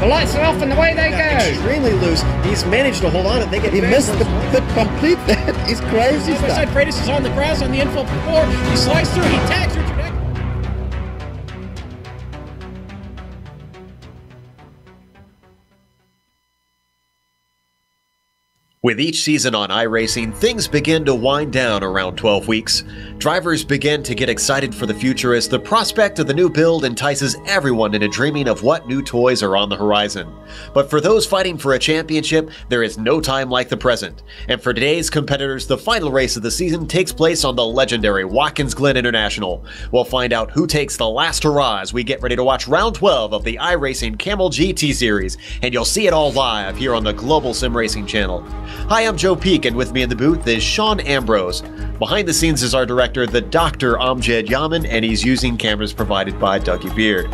The lights are off and away they go. Extremely loose. He's managed to hold on and they get. He missed the complete. That is crazy stuff. Side Freitas is on the grass on the infield before. He slides through. He tags Richard Eck. With each season on iRacing, things begin to wind down around 12 weeks. Drivers begin to get excited for the future as the prospect of the new build entices everyone into dreaming of what new toys are on the horizon. But for those fighting for a championship, there is no time like the present. And for today's competitors, the final race of the season takes place on the legendary Watkins Glen International. We'll find out who takes the last hurrah as we get ready to watch round 12 of the iRacing Kamel GT Series, and you'll see it all live here on the Global Sim Racing channel. Hi, I'm Joe Peak, and with me in the booth is Sean Ambrose. Behind the scenes is our director, the Dr. Amjad Yaman, and he's using cameras provided by Dougie Beard.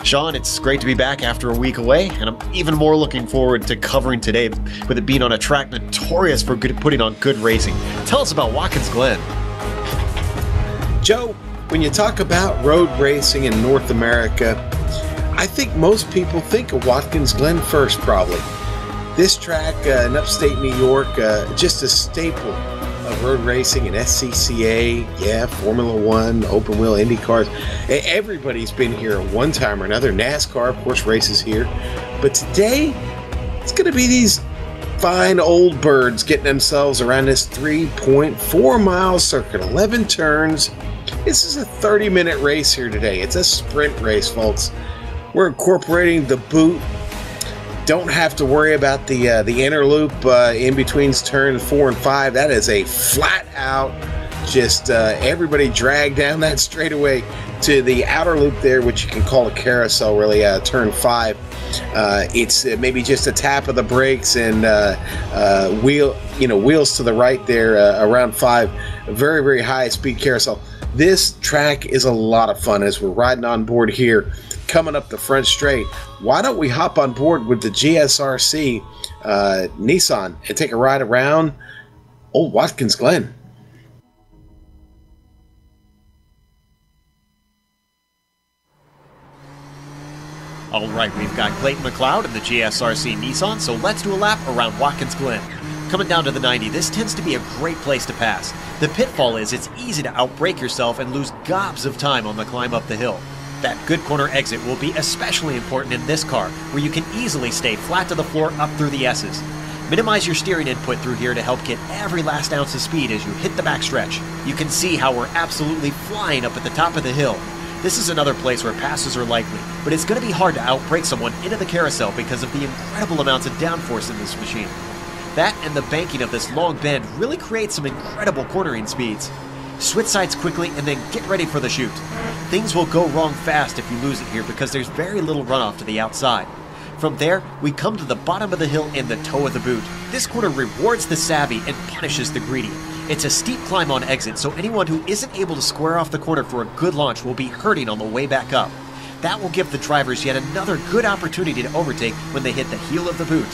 Sean, it's great to be back after a week away, and I'm even more looking forward to covering today, with it being on a track notorious for putting on good racing. Tell us about Watkins Glen. Joe, when you talk about road racing in North America, I think most people think of Watkins Glen first, probably. This track in upstate New York, just a staple of road racing and SCCA, yeah, Formula One, open wheel Indy cars. Everybody's been here at one time or another. NASCAR, of course, races here. But today, it's going to be these fine old birds getting themselves around this 3.4 mile circuit, 11 turns. This is a 30-minute race here today. It's a sprint race, folks. We're incorporating the boot. Don't have to worry about the inner loop in between turns 4 and 5. That is a flat out, just everybody drag down that straightaway to the outer loop there, which you can call a carousel, really, turn 5. It's maybe just a tap of the brakes and wheels to the right there around 5. Very, very high speed carousel. This track is a lot of fun as we're riding on board here, coming up the front straight. Why don't we hop on board with the GSRC Nissan and take a ride around old Watkins Glen? All right, we've got Clayton McLeod in the GSRC Nissan, so let's do a lap around Watkins Glen. Coming down to the 90, this tends to be a great place to pass. The pitfall is it's easy to outbrake yourself and lose gobs of time on the climb up the hill. That good corner exit will be especially important in this car, where you can easily stay flat to the floor up through the S's. Minimize your steering input through here to help get every last ounce of speed as you hit the backstretch. You can see how we're absolutely flying up at the top of the hill. This is another place where passes are likely, but it's going to be hard to outbrake someone into the carousel because of the incredible amounts of downforce in this machine. That and the banking of this long bend really create some incredible cornering speeds. Switch sides quickly and then get ready for the chute. Things will go wrong fast if you lose it here because there's very little runoff to the outside. From there, we come to the bottom of the hill in the toe of the boot. This corner rewards the savvy and punishes the greedy. It's a steep climb on exit, so anyone who isn't able to square off the corner for a good launch will be hurting on the way back up. That will give the drivers yet another good opportunity to overtake when they hit the heel of the boot.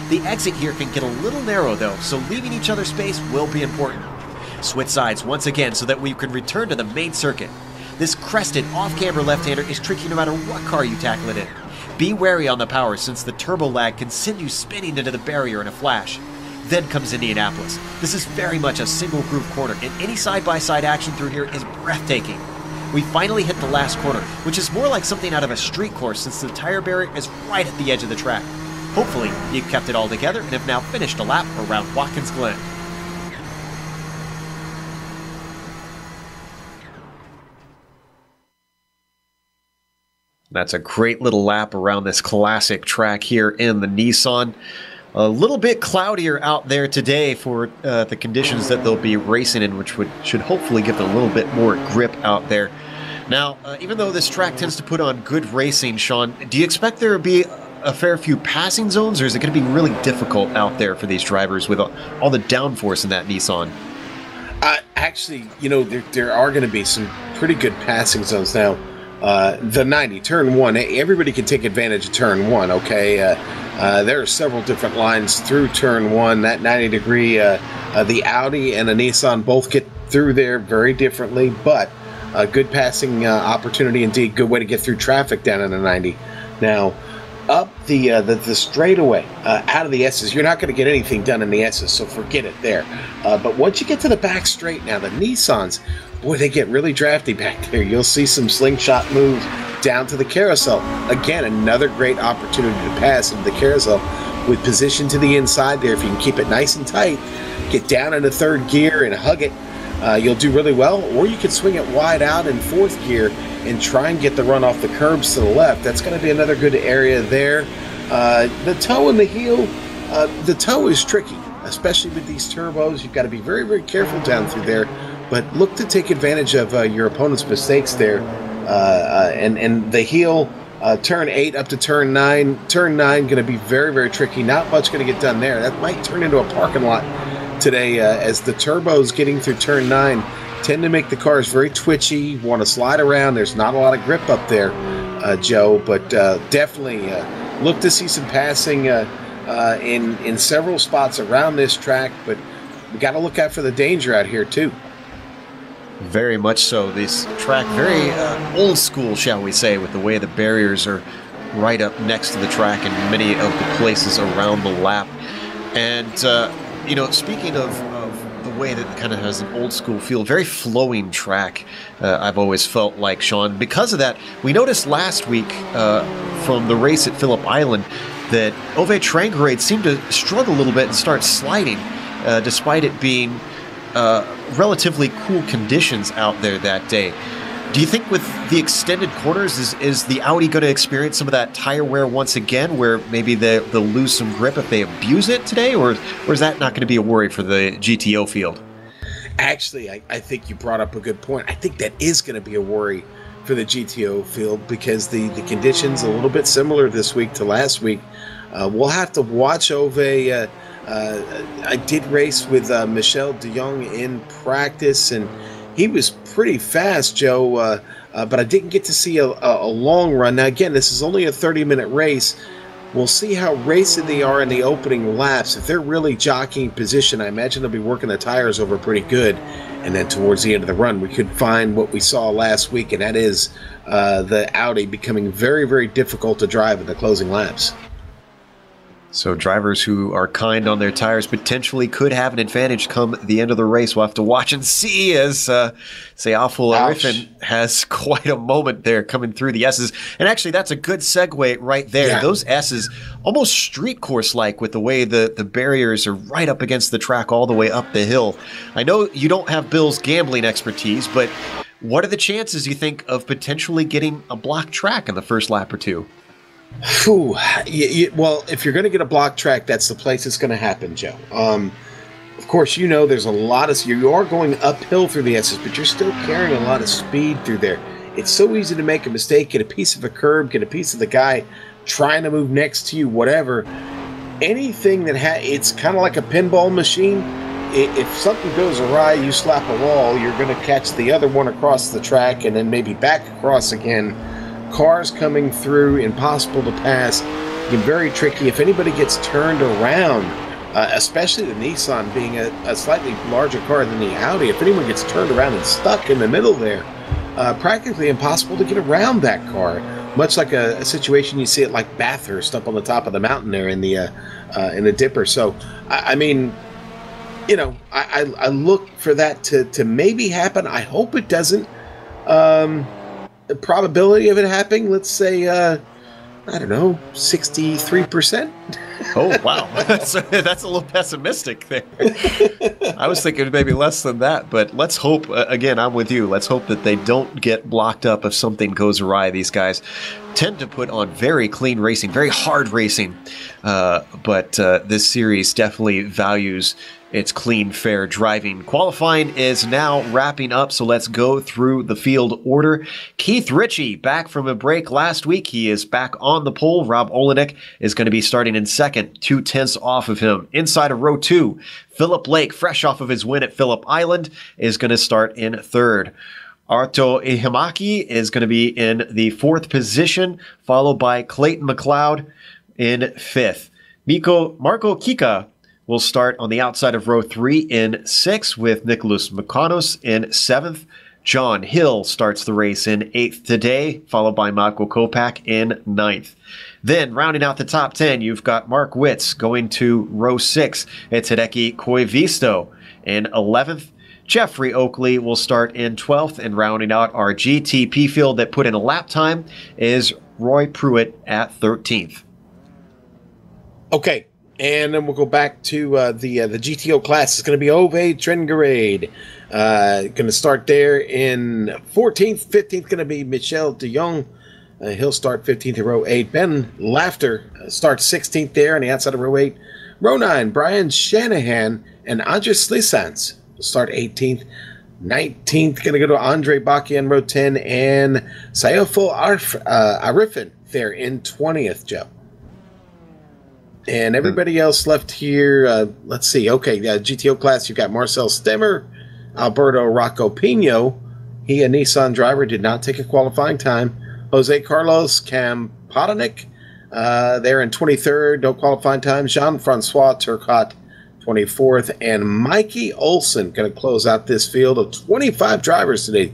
The exit here can get a little narrow though, so leaving each other space will be important. Switch sides once again so that we can return to the main circuit. This crested off-camber left-hander is tricky no matter what car you tackle it in. Be wary on the power since the turbo lag can send you spinning into the barrier in a flash. Then comes Indianapolis. This is very much a single groove corner, and any side-by-side action through here is breathtaking. We finally hit the last corner, which is more like something out of a street course since the tire barrier is right at the edge of the track. Hopefully, you kept it all together and have now finished a lap around Watkins Glen. That's a great little lap around this classic track here in the Nissan. A little bit cloudier out there today for the conditions that they'll be racing in, which should hopefully give them a little bit more grip out there. Now, even though this track tends to put on good racing, Sean, do you expect there to be a fair few passing zones, or is it going to be really difficult out there for these drivers with all the downforce in that Nissan? Actually, you know, there are going to be some pretty good passing zones now. The 90, turn 1, everybody can take advantage of turn 1, okay? There are several different lines through turn 1. That 90 degree, the Audi and the Nissan both get through there very differently, but a good passing opportunity indeed. Good way to get through traffic down in the 90. Now, up the straightaway out of the S's, you're not going to get anything done in the S's, so forget it there. But once you get to the back straight now, the Nissans, boy, they get really drafty back there. You'll see some slingshot moves down to the carousel. Again, another great opportunity to pass into the carousel with position to the inside there. If you can keep it nice and tight, get down into third gear and hug it, you'll do really well. Or you could swing it wide out in fourth gear and try and get the run off the curbs to the left. That's going to be another good area there. The toe and the heel, the toe is tricky, especially with these turbos. You've got to be very, very careful down through there. But look to take advantage of your opponent's mistakes there. And the heel, turn 8 up to turn 9. Turn 9 going to be very, very tricky. Not much going to get done there. That might turn into a parking lot today as the turbos getting through turn 9 tend to make the cars very twitchy, want to slide around. There's not a lot of grip up there, Joe, but definitely look to see some passing in several spots around this track, but we got to look out for the danger out here too. Very much so. This track, very old school, shall we say, with the way the barriers are right up next to the track in many of the places around the lap. And, you know, speaking of the way that it kind of has an old school feel, very flowing track, I've always felt like, Sean. Because of that, we noticed last week from the race at Phillip Island that Ove Trangrade seemed to struggle a little bit and start sliding, despite it being relatively cool conditions out there that day. Do you think with the extended corners, is the Audi going to experience some of that tire wear once again, where maybe they'll lose some grip if they abuse it today, or is that not going to be a worry for the GTO field? Actually, I think you brought up a good point. I think that is going to be a worry for the GTO field because the conditions a little bit similar this week to last week. We'll have to watch Ove. I did race with Michel de Jong in practice, and he was pretty fast, Joe, but I didn't get to see a long run. Now, again, this is only a 30-minute race. We'll see how racing they are in the opening laps. If they're really jockeying position, I imagine they'll be working the tires over pretty good. And then towards the end of the run, we could find what we saw last week, and that is the Audi becoming very, very difficult to drive in the closing laps. So drivers who are kind on their tires potentially could have an advantage come the end of the race. We'll have to watch and see as Seaful Arifin has quite a moment there coming through the S's. And actually, that's a good segue right there. Yeah. Those S's, almost street course-like with the way the barriers are right up against the track all the way up the hill. I know you don't have Bill's gambling expertise, but what are the chances, you think, of potentially getting a blocked track in the first lap or two? Whew. Well, if you're going to get a block track, that's the place it's going to happen, Joe. Of course, you know there's a lot of... You are going uphill through the S's, but you're still carrying a lot of speed through there. It's so easy to make a mistake, get a piece of a curb, get a piece of the guy trying to move next to you, whatever. Anything that it's kind of like a pinball machine. If something goes awry, you slap a wall, you're going to catch the other one across the track and then maybe back across again. Cars coming through, impossible to pass, very tricky. If anybody gets turned around, especially the Nissan being a slightly larger car than the Audi, if anyone gets turned around and stuck in the middle there, practically impossible to get around that car. Much like a situation you see at like Bathurst up on the top of the mountain there in the Dipper. So, I mean, you know, I look for that to maybe happen. I hope it doesn't. The probability of it happening, let's say, I don't know, 63%. Oh, wow. That's a little pessimistic there. I was thinking maybe less than that, but let's hope, again, I'm with you. Let's hope that they don't get blocked up if something goes awry. These guys tend to put on very clean racing, very hard racing, but this series definitely values its clean, fair driving. Qualifying is now wrapping up, so let's go through the field order. Keith Ritchie, back from a break last week. He is back on the pole. Rob Olenek is going to be starting in second, 2/10 off of him. Inside of row 2, Philip Lake, fresh off of his win at Phillip Island, is going to start in third. Arto Ihimaki is going to be in the 4th position, followed by Clayton McLeod in 5th. Marco Kika will start on the outside of row 3 in 6th, with Nicholas Makanos in 7th. John Hill starts the race in 8th today, followed by Marco Kopak in 9th. Then, rounding out the top 10, you've got Mark Witz going to row 6. It's Hideki Koivisto in 11th. Jeffrey Oakley will start in 12th, and rounding out our GTP field that put in a lap time is Roy Pruitt at 13th. Okay. And then we'll go back to the GTO class. It's going to be Ove Trengerade. Going to start there in 14th. 15th going to be Michel de Jong. He'll start 15th in row 8. Ben Laughter starts 16th there on the outside of row 8. Row 9, Brian Shanahan and Andres Slisans will start 18th. 19th going to go to Andre Bakia in row 10. And Sayofo Arifin there in 20th, Joe. And everybody else left here, let's see. Okay, GTO class, you've got Marcel Stemmer, Alberto Rocco Pino. He, a Nissan driver, did not take a qualifying time. Jose Carlos Campodonic, there in 23rd, no qualifying time. Jean-Francois Turcotte, 24th. And Mikey Olson going to close out this field of 25 drivers today.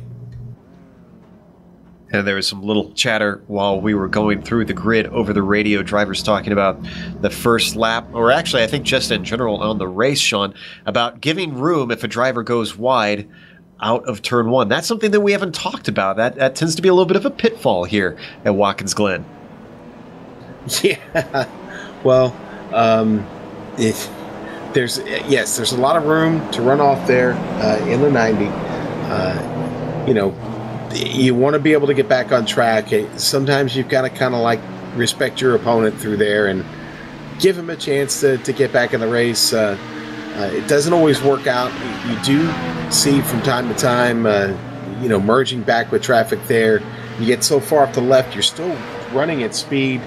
And there was some little chatter while we were going through the grid over the radio, drivers talking about the first lap, or actually I think just in general on the race, Sean, about giving room if a driver goes wide out of turn 1. That's something that we haven't talked about. That tends to be a little bit of a pitfall here at Watkins Glen. Yeah, well, there's a lot of room to run off there in the 90. You know, you want to be able to get back on track. Sometimes you've got to kind of like respect your opponent through there and give him a chance to get back in the race. It doesn't always work out. You do see from time to time, merging back with traffic there. You get so far off the left, you're still running at speed.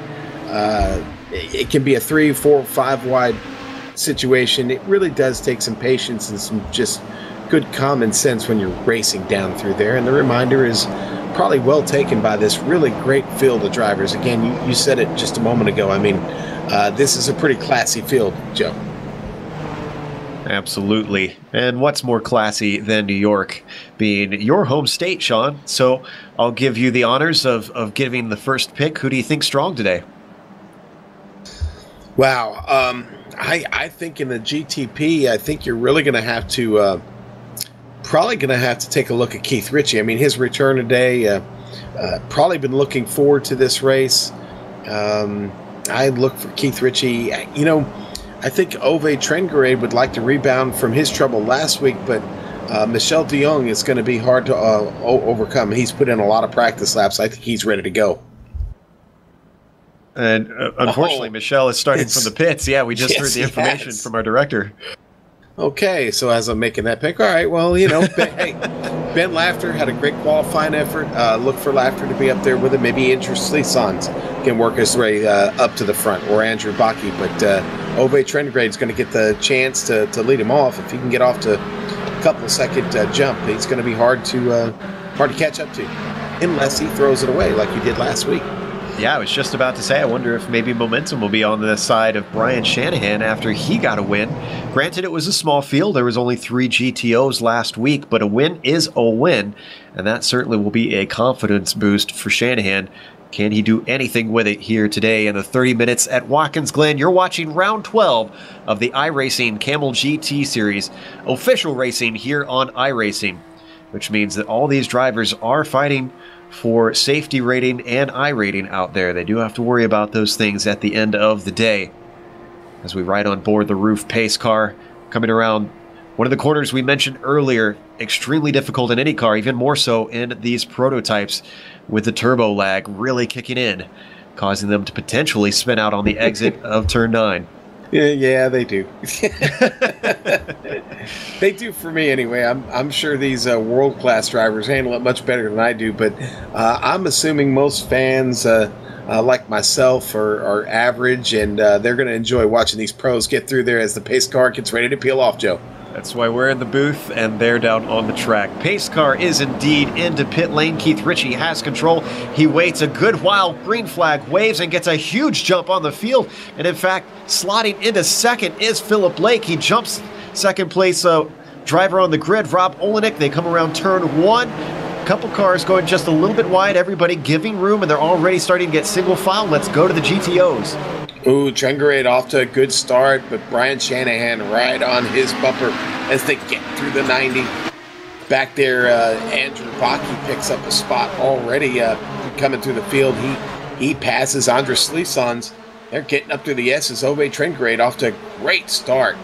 It can be a 3, 4, 5 wide situation. It really does take some patience and some just good common sense when you're racing down through there. And the reminder is probably well taken by this really great field of drivers. Again, you said it just a moment ago. I mean, this is a pretty classy field, Joe. Absolutely. And what's more classy than New York being your home state, Sean? So I'll give you the honors of giving the first pick. Who do you think's strong today? Wow. I think in the GTP, I think you're really going to have to probably going to have to take a look at Keith Ritchie. I mean, his return today. Probably been looking forward to this race. I look for Keith Ritchie. You know, I think Ove Trengerade would like to rebound from his trouble last week, but Michel de Jong is going to be hard to overcome. He's put in a lot of practice laps. I think he's ready to go. And unfortunately, Michelle is starting from the pits. Yeah, we just heard the information from our director. Okay, so as I'm making that pick, all right, well, you know, Ben Laughter had a great qualifying effort. Look for Laughter to be up there with him. Maybe Andrew Sleesons can work his way up to the front, or Andrew Baki. But Ove Trengrade is going to get the chance to lead him off. If he can get off to a couple of second jump, he's going to be hard to catch up to, unless he throws it away like he did last week. Yeah, I was just about to say, I wonder if maybe momentum will be on the side of Brian Shanahan after he got a win. Granted, it was a small field. There was only 3 GTOs last week, but a win is a win, and that certainly will be a confidence boost for Shanahan. Can he do anything with it here today in the 30 minutes at Watkins Glen? You're watching round 12 of the iRacing Kamel GT Series, official racing here on iRacing, which means that all these drivers are fighting for safety rating and iRating out there. They do have to worry about those things at the end of the day. As we ride on board the roof pace car, coming around one of the corners we mentioned earlier, extremely difficult in any car, even more so in these prototypes, with the turbo lag really kicking in, causing them to potentially spin out on the exit of turn 9. Yeah, they do. They do for me anyway. I'm sure these world-class drivers handle it much better than I do, but I'm assuming most fans like myself are average, and they're going to enjoy watching these pros get through there as the pace car gets ready to peel off, Joe. That's why we're in the booth and they're down on the track. Pace car is indeed into pit lane. Keith Ritchie has control. He waits a good while. Green flag waves and gets a huge jump on the field. And in fact, slotting into second is Philip Blake. He jumps second place driver on the grid, Rob Olenek. They come around turn 1. Couple cars going just a little bit wide. Everybody giving room, and they're already starting to get single file. Let's go to the GTOs. Ooh, Trengerade off to a good start, but Brian Shanahan right on his bumper as they get through the 90. Back there, Andrew Baki picks up a spot already coming through the field. He passes Andres Sleesons. They're getting up through the S's. Ove Trengerade off to a great start.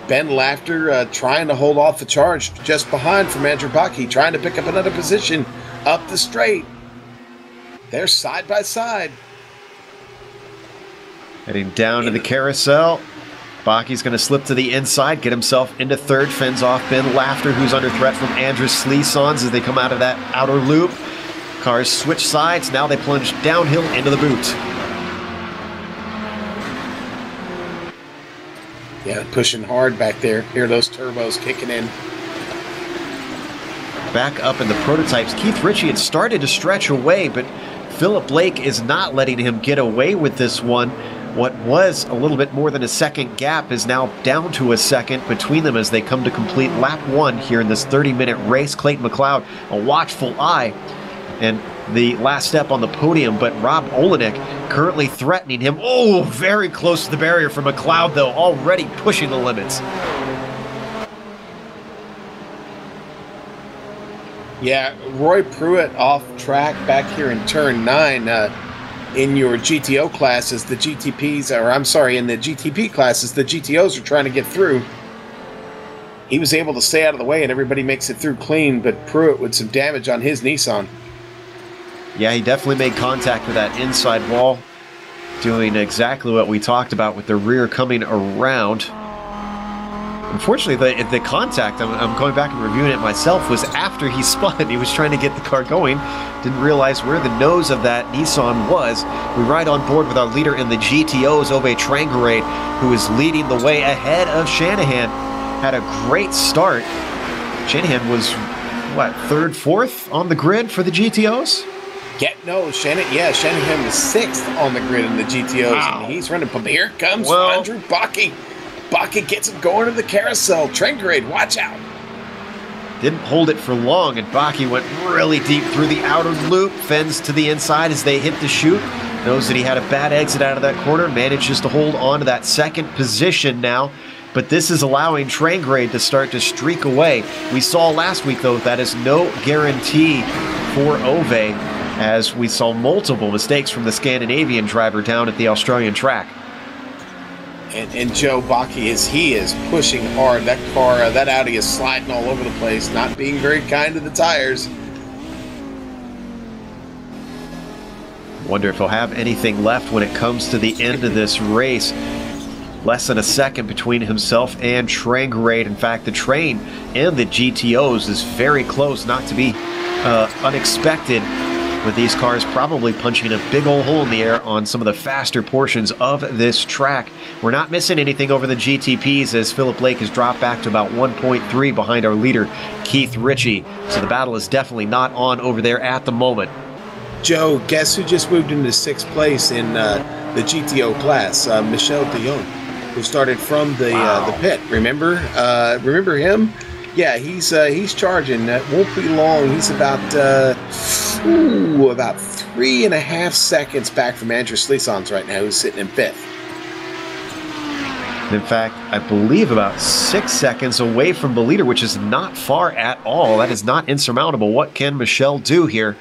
Ben Laughter trying to hold off the charge just behind from Andrew Baki, trying to pick up another position up the straight. They're side by side. Heading down to the carousel. Baki's going to slip to the inside, get himself into third, fends off Ben Laughter, who's under threat from Andrew Sleesons as they come out of that outer loop. Cars switch sides. Now they plunge downhill into the boot. Yeah, pushing hard back there. Hear those turbos kicking in. Back up in the prototypes, Keith Ritchie had started to stretch away, but Philip Blake is not letting him get away with this one. What was a little bit more than a second gap is now down to a second between them as they come to complete lap 1 here in this 30-minute race. Clayton McLeod, a watchful eye, and the last step on the podium, but Rob Olenek currently threatening him. Oh, very close to the barrier for McLeod, though, already pushing the limits. Yeah, Roy Pruitt off track back here in turn 9. In your GTO classes, the GTPs, or I'm sorry, in the GTP classes, the GTOs are trying to get through. He was able to stay out of the way and everybody makes it through clean, but Pruitt with some damage on his Nissan. Yeah, he definitely made contact with that inside wall, doing exactly what we talked about with the rear coming around. Unfortunately, the contact, I'm going back and reviewing it myself, was after he spun. He was trying to get the car going, didn't realize where the nose of that Nissan was. We ride on board with our leader in the GTOs, Ove Trengerade, who is leading the way ahead of Shanahan. Had a great start. Shanahan was, what, 3rd, 4th on the grid for the GTOs? Shanahan was 6th on the grid in the GTOs, and he's running. But here comes Andrew Baki. Baki gets him going to the carousel. Trengerade, watch out. Didn't hold it for long, and Baki went really deep through the outer loop, fends to the inside as they hit the chute. Knows that he had a bad exit out of that corner, manages to hold on to that second position now. But this is allowing Trangrade to start to streak away. We saw last week, though, that is no guarantee for Ove, as we saw multiple mistakes from the Scandinavian driver down at the Australian track. And Joe Bakke is pushing hard. That car, that Audi is sliding all over the place, not being very kind to the tires. Wonder if he'll have anything left when it comes to the end of this race. Less than a second between himself and Trangrade. In fact, the train and the GTOs is very close, not to be unexpected, with these cars probably punching a big old hole in the air on some of the faster portions of this track. We're not missing anything over the GTPs, as Philip Lake has dropped back to about 1.3 behind our leader, Keith Ritchie. So the battle is definitely not on over there at the moment. Joe, guess who just moved into 6th place in the GTO class? Michel de Jong, who started from the pit. Remember him? Yeah, he's charging. That won't be long. He's about 3.5 seconds back from Andrew Slesons right now, who's sitting in 5th. In fact, I believe about 6 seconds away from the leader, which is not far at all. That is not insurmountable. What can Michel do here?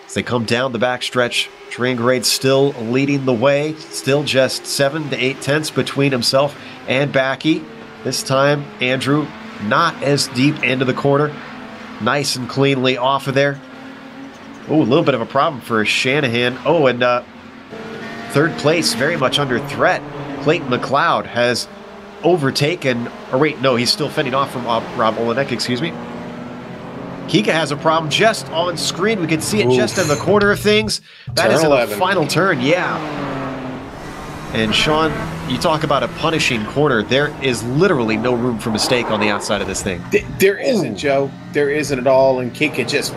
As they come down the backstretch, Trangrade still leading the way. Still just 7 to 8 tenths between himself and Bakke. This time, Andrew not as deep into the corner. Nice and cleanly off of there. Oh, a little bit of a problem for Shanahan. Oh, and 3rd place very much under threat. Clayton McLeod has overtaken, or wait, no, he's still fending off from Rob Olenek, excuse me. Kika has a problem just on screen. We can see it just in the corner of things. That is in the final turn, yeah. And Sean, you talk about a punishing corner. There is literally no room for mistake on the outside of this thing. There isn't, Joe. There isn't at all. And Kika just,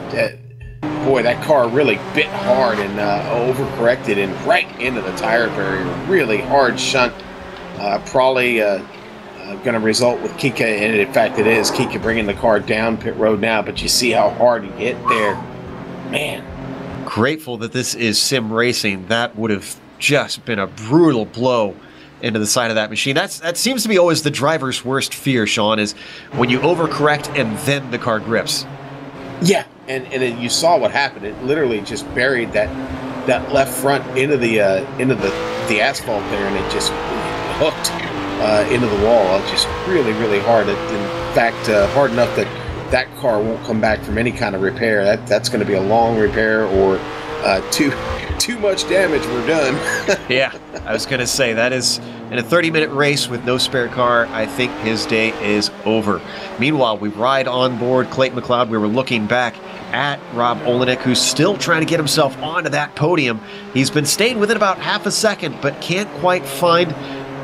boy, that car really bit hard and overcorrected and right into the tire barrier. Really hard shunt. Probably going to result with Kika, and in fact it is. Kika bringing the car down pit road now, but you see how hard he hit there. Man. Grateful that this is sim racing. That would have just been a brutal blow into the side of that machine. That seems to be always the driver's worst fear, Sean, is when you overcorrect and then the car grips. Yeah, and you saw what happened. It literally just buried that left front into the asphalt there, and it just hooked into the wall. Just really, really hard. In fact, hard enough that car won't come back from any kind of repair. That's going to be a long repair, or too much damage. We're done. Yeah, I was going to say, that is, in a 30-minute race with no spare car, I think his day is over. Meanwhile, we ride on board Clayton McLeod. We were looking back at Rob Olenek, who's still trying to get himself onto that podium. He's been staying within about half a second, but can't quite find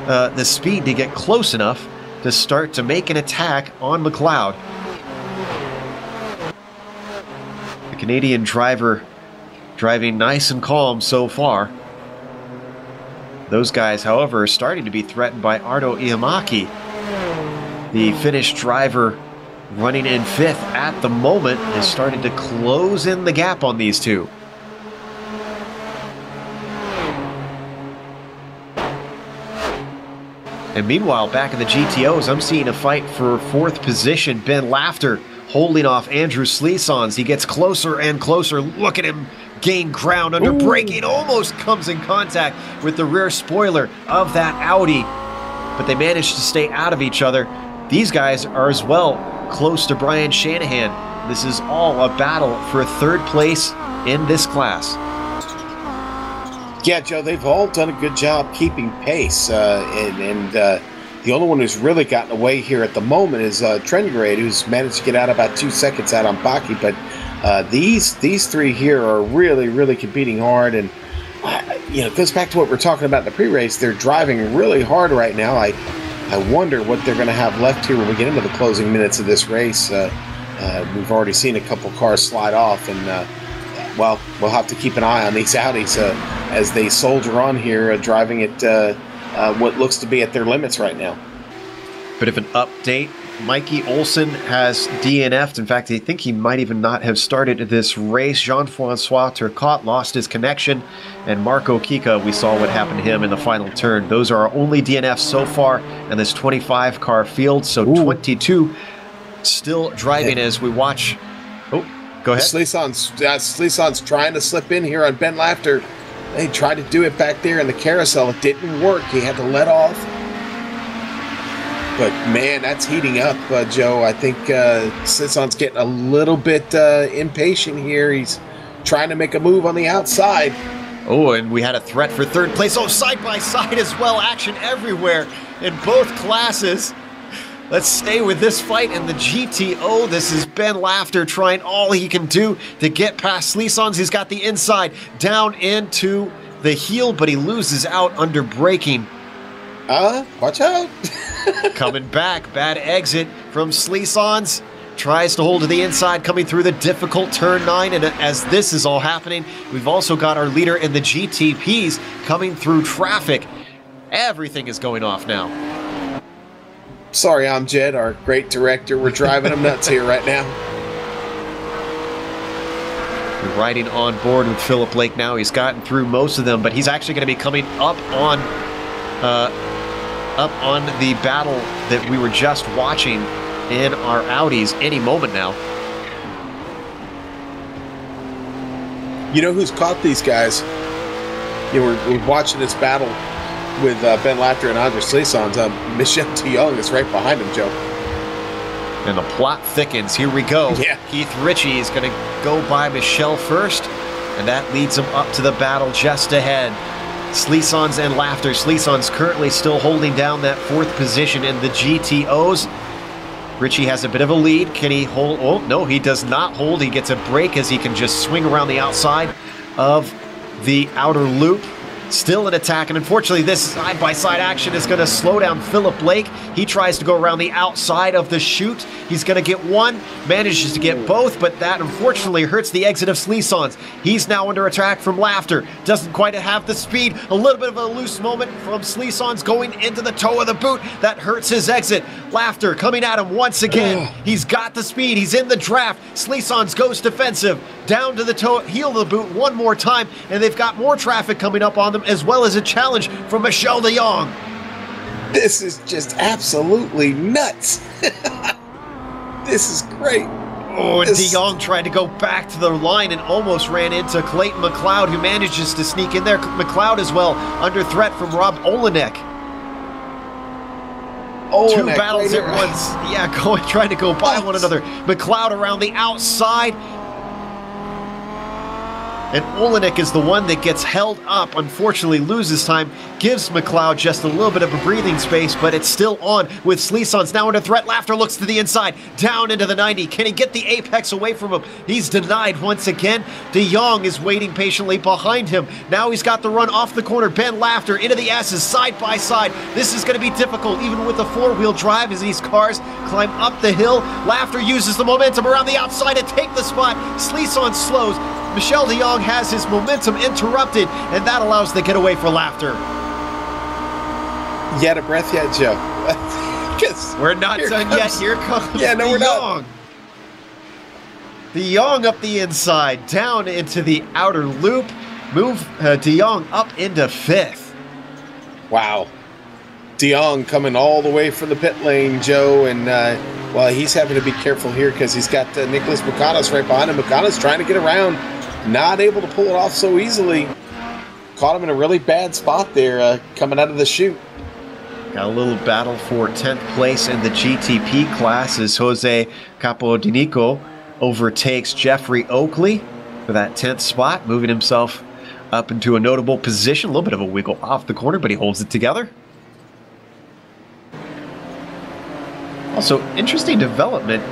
the speed to get close enough to start to make an attack on McLeod. The Canadian driver driving nice and calm so far. Those guys, however, are starting to be threatened by Arto Iamaki. The Finnish driver running in 5th at the moment is starting to close in the gap on these two. And meanwhile, back in the GTOs, I'm seeing a fight for 4th position. Ben Lafter holding off Andrew Slesons. He gets closer and closer. Look at him gain ground under braking. Almost comes in contact with the rear spoiler of that Audi. But they managed to stay out of each other. These guys are as well close to Brian Shanahan. This is all a battle for 3rd place in this class. Yeah, Joe, they've all done a good job keeping pace. And the only one who's really gotten away here at the moment is Trangrade, who's managed to get out about 2 seconds out on Bakke. But these three here are really, really competing hard. And, it goes back to what we're talking about in the pre-race. They're driving really hard right now. I wonder what they're going to have left here when we get into the closing minutes of this race. We've already seen a couple cars slide off, and well, we'll have to keep an eye on these Audis as they soldier on here, driving at what looks to be at their limits right now. Bit of an update. Mikey Olsen has DNF'd. In fact, I think he might even not have started this race. Jean-Francois Turcotte lost his connection. And Marco Kika, we saw what happened to him in the final turn. Those are our only DNFs so far in this 25-car field. So 22 still driving as we watch. Oh, go ahead. Slison's trying to slip in here on Ben Laughter. They tried to do it back there in the carousel. It didn't work. He had to let off. But, man, that's heating up, Joe. I think Slison's getting a little bit impatient here. He's trying to make a move on the outside. Oh, and we had a threat for third place. Oh, side-by-side as well. Action everywhere in both classes. Let's stay with this fight in the GTO. This is Ben Laughter trying all he can do to get past Slison's. He's got the inside down into the heel, but he loses out under braking. Watch out. Coming back, bad exit from Slison's. Tries to hold to the inside, coming through the difficult turn 9. And as this is all happening, we've also got our leader in the GTPs coming through traffic. Everything is going off now. Sorry, I'm Jed, our great director. We're driving him nuts here right now. We're riding on board with Philip Lake now. He's gotten through most of them, but he's actually going to be coming up on the battle that we were just watching in our Audis any moment now. You know who's caught these guys? We're watching this battle with Ben Laughter and Andre Slison's. Michel DeYoung is right behind him, Joe. And the plot thickens. Here we go. Yeah. Keith Ritchie is going to go by Michel first, and that leads him up to the battle just ahead. Slison's and Laughter. Slison's currently still holding down that 4th position in the GTOs. Ritchie has a bit of a lead. Can he hold? Oh, no, he does not hold. He gets a break as he can just swing around the outside of the outer loop. Still an attack, and unfortunately this side-by-side action is going to slow down Philip Lake. He tries to go around the outside of the chute. He's going to get one, manages to get both, but that unfortunately hurts the exit of Slison's. He's now under attack from Laughter. Doesn't quite have the speed. A little bit of a loose moment from Slison's going into the toe of the boot. That hurts his exit. Laughter coming at him once again. He's got the speed. He's in the draft. Slison's goes defensive. Down to the heel of the boot one more time, and they've got more traffic coming up on them, as well as a challenge from Michel DeYoung. This is just absolutely nuts. This is great. Oh, and DeYoung tried to go back to the line and almost ran into Clayton McLeod, who manages to sneak in there. McLeod as well, under threat from Rob Olenek. Two battles at once. Yeah, trying to go by one another. McLeod around the outside. And Olenek is the one that gets held up, unfortunately loses time, gives McLeod just a little bit of a breathing space, but it's still on with Slison's now under threat. Laughter looks to the inside, down into the 90. Can he get the apex away from him? He's denied once again. DeYoung is waiting patiently behind him. Now he's got the run off the corner. Ben Laughter into the S's side by side. This is going to be difficult, even with the 4-wheel drive as these cars climb up the hill. Laughter uses the momentum around the outside to take the spot. Slisson slows. Michel DeYoung has his momentum interrupted, and that allows the getaway for Laughter. You out of breath yet, Joe? We're not done yet. Here comes we're not. DeYoung up the inside, down into the outer loop. Move DeYoung up into 5th. Wow. DeYoung coming all the way from the pit lane, Joe, and well, he's having to be careful here because he's got Nicholas Bukanos right behind him. Bukanos trying to get around, not able to pull it off so easily. Caught him in a really bad spot there coming out of the chute. Got a little battle for 10th place in the GTP class as Jose Capodinico overtakes Jeffrey Oakley for that 10th spot, moving himself up into a notable position. A little bit of a wiggle off the corner, but he holds it together. Also, interesting development.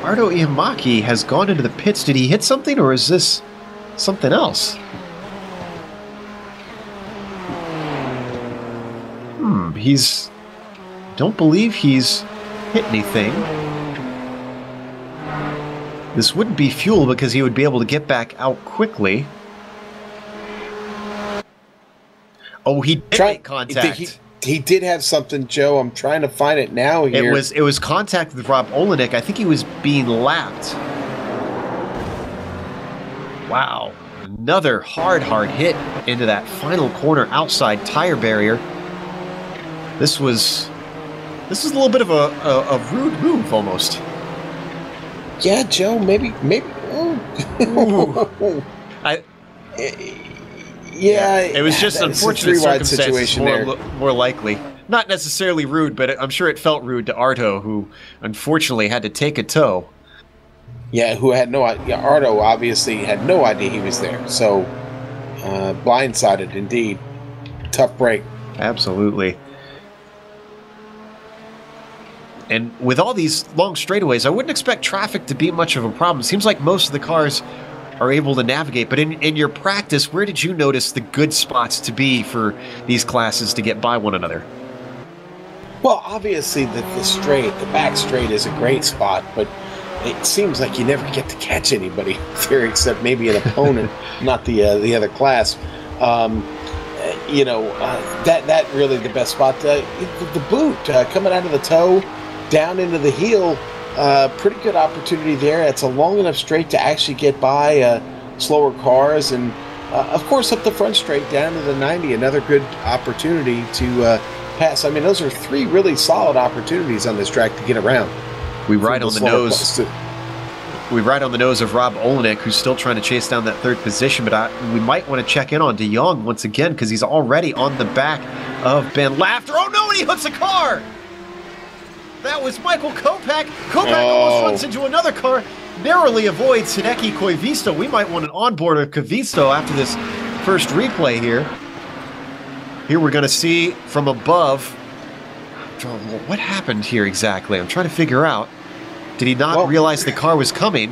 Ardo Iamaki has gone into the pits. Did he hit something, or is this something else? Don't believe he's hit anything. This wouldn't be fuel because he would be able to get back out quickly. Oh, he did make contact. He did have something, Joe. I'm trying to find it now here. It was contact with Rob Olenek. I think he was being lapped. Wow. Another hard hit into that final corner outside tire barrier. This was a little bit of a rude move almost. Yeah, Joe, maybe. Ooh. Yeah, it was just unfortunate circumstances, there. more likely. Not necessarily rude, but I'm sure it felt rude to Arto, who unfortunately had to take a tow. Yeah, who had no idea. Arto obviously had no idea he was there. So, blindsided indeed. Tough break. Absolutely. And with all these long straightaways, I wouldn't expect traffic to be much of a problem. It seems like most of the cars are able to navigate. But in your practice, where did you notice the good spots to be for these classes to get by one another? Well, obviously the back straight is a great spot, but it seems like you never get to catch anybody there except maybe an opponent, not the other class. That really the best spot. The boot coming out of the toe, down into the heel, pretty good opportunity there. It's a long enough straight to actually get by slower cars, and of course up the front straight down to the 90, another good opportunity to pass. I mean, those are three really solid opportunities on this track to get around. We ride on the nose. We ride on the nose of Rob Olenek, who's still trying to chase down that third position, but we might want to check in on De Jong once again because he's already on the back of Ben Lafter. Oh no, and he hits a car! That was Michael Kopak. Kopak almost runs into another car, narrowly avoids Hideki Koivisto. We might want an onboard of Koivisto after this first replay here. Here we're going to see from above. What happened here exactly? I'm trying to figure out. Did he not realize the car was coming?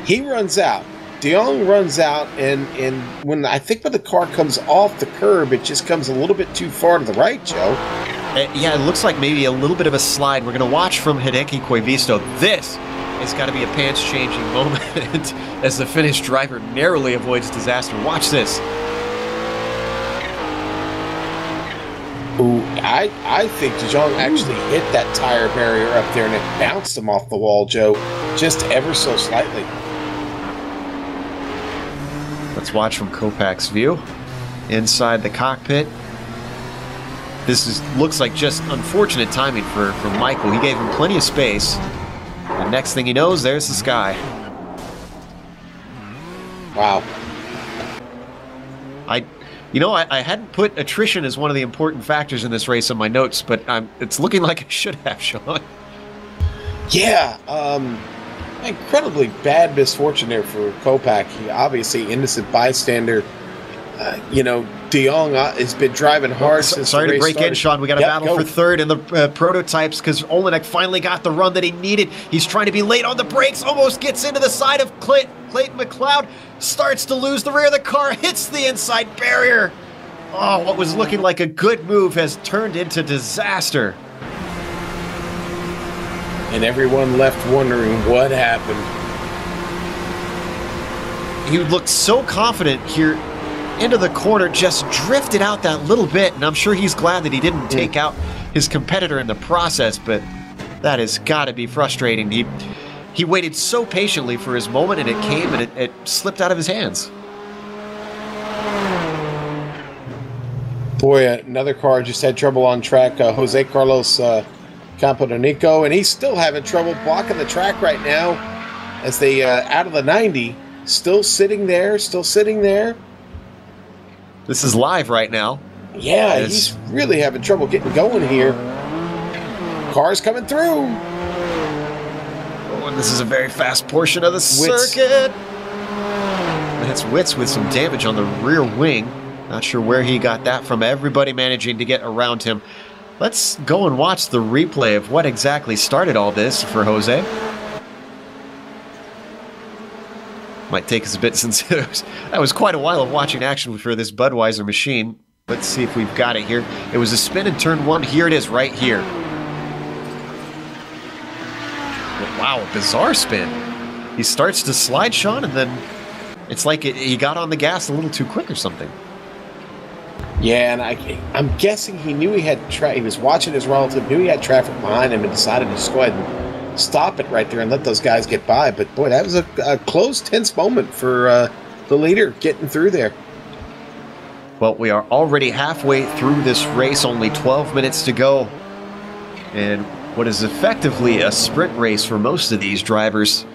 He runs out. De Jong runs out, and when the car comes off the curb, it just comes a little bit too far to the right, Joe. Yeah, it looks like maybe a little bit of a slide. We're going to watch from Hideki Koivisto. This has got to be a pants-changing moment as the Finnish driver narrowly avoids disaster. Watch this. Ooh, I think De Jong actually hit that tire barrier up there and it bounced him off the wall, Joe, just ever so slightly. Let's watch from Kopak's view. Inside the cockpit. This looks like just unfortunate timing for Michael. He gave him plenty of space. And next thing he knows, there's the sky. Wow. I hadn't put attrition as one of the important factors in this race on my notes, but it's looking like I should have, Sean. Yeah, incredibly bad misfortune there for Kopak. He obviously innocent bystander. De Jong has been driving hard since Sorry the race to break started. in, Sean. We got a battle for third in the prototypes because Olenek finally got the run that he needed. He's trying to be late on the brakes, almost gets into the side of Clayton McLeod, starts to lose the rear of the car, hits the inside barrier. Oh, what was looking like a good move has turned into disaster. And everyone left wondering what happened. He looked so confident here into the corner, just drifted out that little bit, and I'm sure he's glad that he didn't take out his competitor in the process, but that has got to be frustrating. He waited so patiently for his moment, and it came, and it slipped out of his hands. Boy, another car just had trouble on track, Jose Carlos Campodonico, and he's still having trouble blocking the track right now as they, out of the 90, still sitting there. This is live right now. Yeah, he's really having trouble getting going here. Cars coming through. Oh, and this is a very fast portion of the circuit. And it's Witz with some damage on the rear wing. Not sure where he got that from. Everybody managing to get around him. Let's go and watch the replay of what exactly started all this for Jose. Might take us a bit since that was quite a while of watching action for this Budweiser machine. Let's see if we've got it here. It was a spin in turn one. Here it is right here. Wow, a bizarre spin. He starts to slide, Sean, and then it's like he got on the gas a little too quick or something. Yeah, and I'm guessing he knew he had he was watching his relative, knew he had traffic behind him, and decided to just go ahead and stop it right there and let those guys get by. But boy, that was a close, tense moment for the leader getting through there. Well, we are already halfway through this race, only 12 minutes to go. And what is effectively a sprint race for most of these drivers,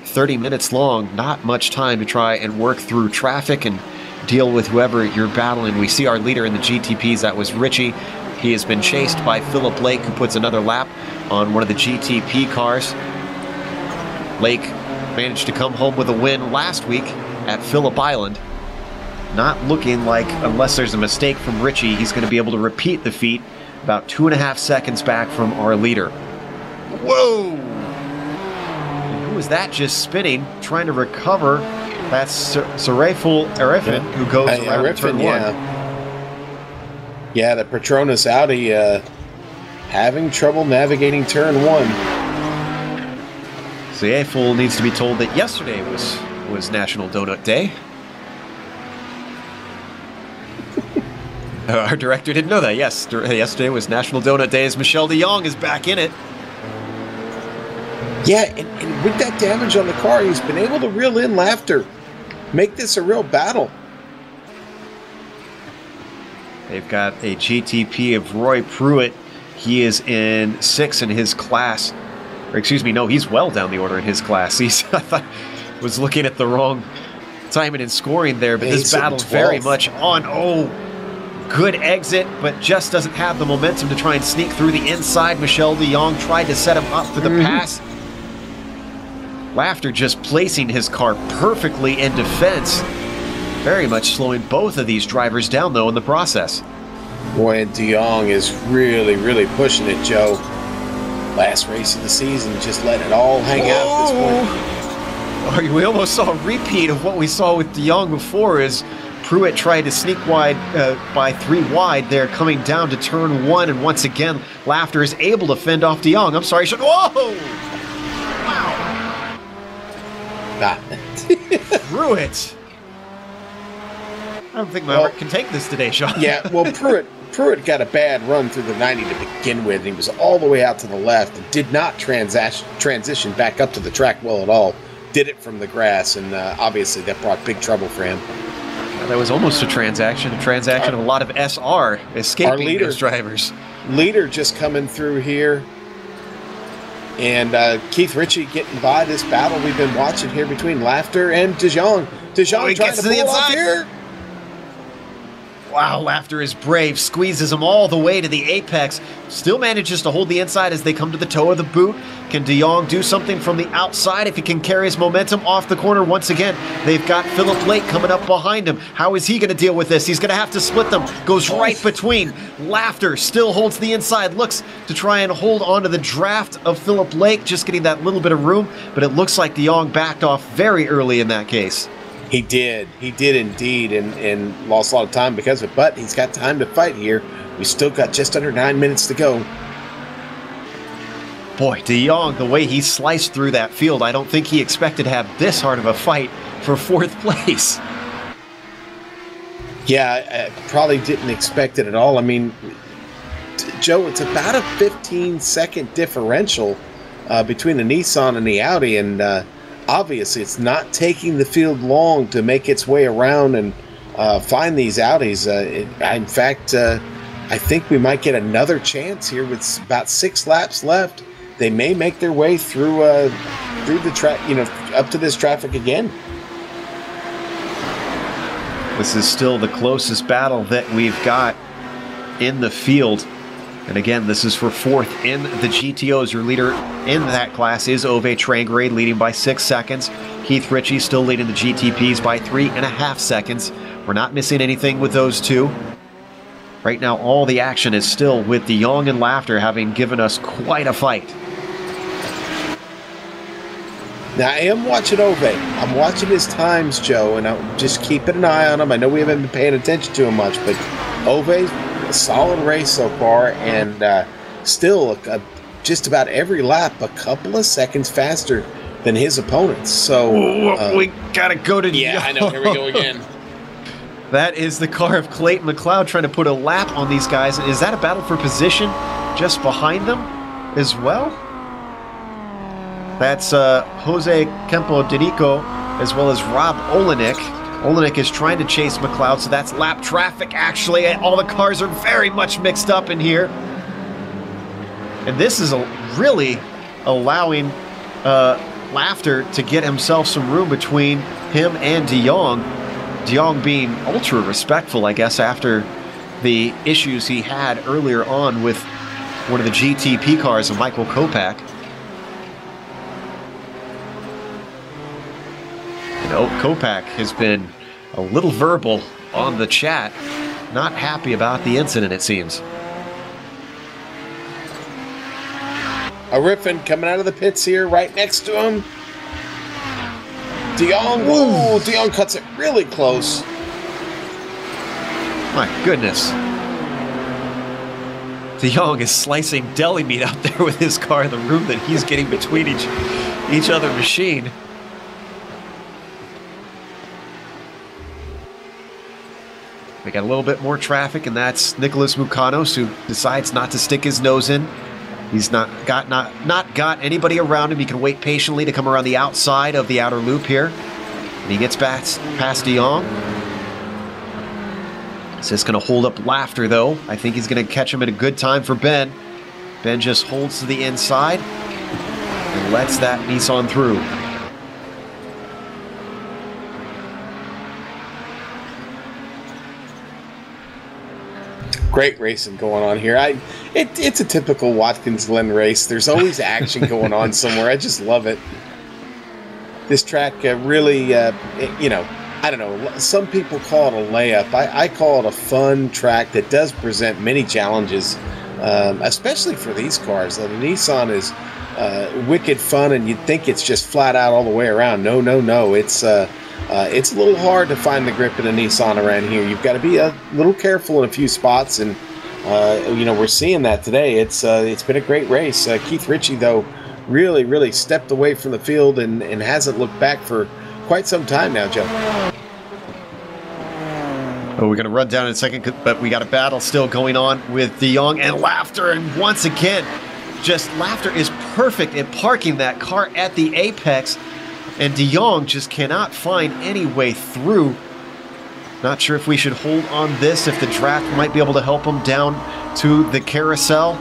30 minutes long, not much time to try and work through traffic and deal with whoever you're battling. We see our leader in the GTPs, that was Richie. He has been chased by Philip Lake, who puts another lap on one of the GTP cars. Lake managed to come home with a win last week at Phillip Island. Not looking like, unless there's a mistake from Richie, he's going to be able to repeat the feat, about 2.5 seconds back from our leader. Whoa! And who was that just spinning, trying to recover? That's Saraful Arifin, who goes around turn 1. Yeah, the Petronas Audi having trouble navigating turn 1. Saraful needs to be told that yesterday was National Donut Day. Our director didn't know that. Yes, yesterday was National Donut Day, as Michelle de Jong is back in it. Yeah, and with that damage on the car, he's been able to reel in Laughter. Make this a real battle. They've got a GTP of Roy Pruitt. He is in 6th in his class. Or excuse me, no, he's well down the order in his class. I thought was looking at the wrong timing and scoring there, but this battle very much on. Oh, good exit, but just doesn't have the momentum to try and sneak through the inside. Michelle de Jong tried to set him up for the pass. Laughter just placing his car perfectly in defense. Very much slowing both of these drivers down, though, in the process. Boy, and de Jong is really, really pushing it, Joe. Last race of the season, just letting it all hang out at this point. We almost saw a repeat of what we saw with de Jong before, as Pruitt tried to sneak wide by 3 wide there, coming down to turn 1, and once again, Laughter is able to fend off de Jong. I'm sorry, whoa! Wow! Pruitt! I don't think my heart can take this today, Sean. Yeah, well, Pruitt got a bad run through the 90 to begin with. He was all the way out to the left and did not transition back up to the track well at all. Did it from the grass, and obviously that brought big trouble for him. Well, that was almost a transaction of a lot of SR escaping those drivers. Leader just coming through here. And Keith Ritchie getting by this battle we've been watching here between Laughter and de Jong. De Jong trying to pull off here. Wow, Laughter is brave, squeezes him all the way to the apex, still manages to hold the inside as they come to the toe of the boot. Can de Jong do something from the outside if he can carry his momentum off the corner once again? They've got Philip Lake coming up behind him. How is he going to deal with this? He's going to have to split them. Goes right between. Laughter still holds the inside, looks to try and hold onto the draft of Philip Lake, just getting that little bit of room, but it looks like de Jong backed off very early in that case. He did indeed, and lost a lot of time because of it, but he's got time to fight here. We still got just under 9 minutes to go. Boy, de Jong, the way he sliced through that field, I don't think he expected to have this hard of a fight for 4th place. Yeah, I probably didn't expect it at all. I mean, Joe, it's about a 15-second differential between the Nissan and the Audi, and obviously it's not taking the field long to make its way around and find these Audis. In fact, I think we might get another chance here with about 6 laps left. They may make their way through the track, up to this traffic again. This is still the closest battle that we've got in the field. And again, this is for 4th in the GTOs. Your leader in that class is Ove Trangrade, leading by 6 seconds. Keith Ritchie still leading the GTPs by 3.5 seconds. We're not missing anything with those two. Right now, all the action is still with de Jong and Laughter having given us quite a fight. Now, I am watching Ove. I'm watching his times, Joe, and I'm just keeping an eye on him. I know we haven't been paying attention to him much, but Ove's a solid race so far, and still just about every lap a couple of seconds faster than his opponents. So we gotta go to I know. Here we go again. That is the car of Clayton McLeod trying to put a lap on these guys. Is that a battle for position just behind them as well? That's Jose Campoderico as well as Rob Olenek. Olenek is trying to chase McLeod, so that's lap traffic, actually. All the cars are very much mixed up in here. And this is really allowing Laughter to get himself some room between him and De Jong. De Jong being ultra respectful, I guess, after the issues he had earlier on with one of the GTP cars of Michael Kopak. You know, Kopak has been a little verbal on the chat, not happy about the incident, it seems. A Riffin coming out of the pits here, right next to him. De Jong, whoa, De Jong cuts it really close. My goodness. De Jong is slicing deli meat out there with his car in the room that he's getting between each other machine. We got a little bit more traffic, and that's Nicholas Mukanos, who decides not to stick his nose in. He's not got anybody around him. He can wait patiently to come around the outside of the outer loop here. And he gets past De Jong. It's just going to hold up Laughter, though. I think he's going to catch him at a good time for Ben. Ben just holds to the inside and lets that Nissan through. Great racing going on here. It's a typical Watkins Glen race. There's always action going on somewhere. I just love it. This track really, you know, I don't know. Some people call it a layup. I call it a fun track that does present many challenges, especially for these cars. The Nissan is wicked fun, and you'd think it's just flat out all the way around. No, no, no. It's a little hard to find the grip in a Nissan around here. You've got to be a little careful in a few spots, and you know, we're seeing that today. It's been a great race. Keith Ritchie, though, really stepped away from the field and hasn't looked back for quite some time now, Joe. Oh, we're going to run down in a second, but we got a battle still going on with De Jong and Laughter, and once again, just Laughter is perfect in parking that car at the apex. And De Jong just cannot find any way through. Not sure if we should hold on this, if the draft might be able to help him down to the carousel.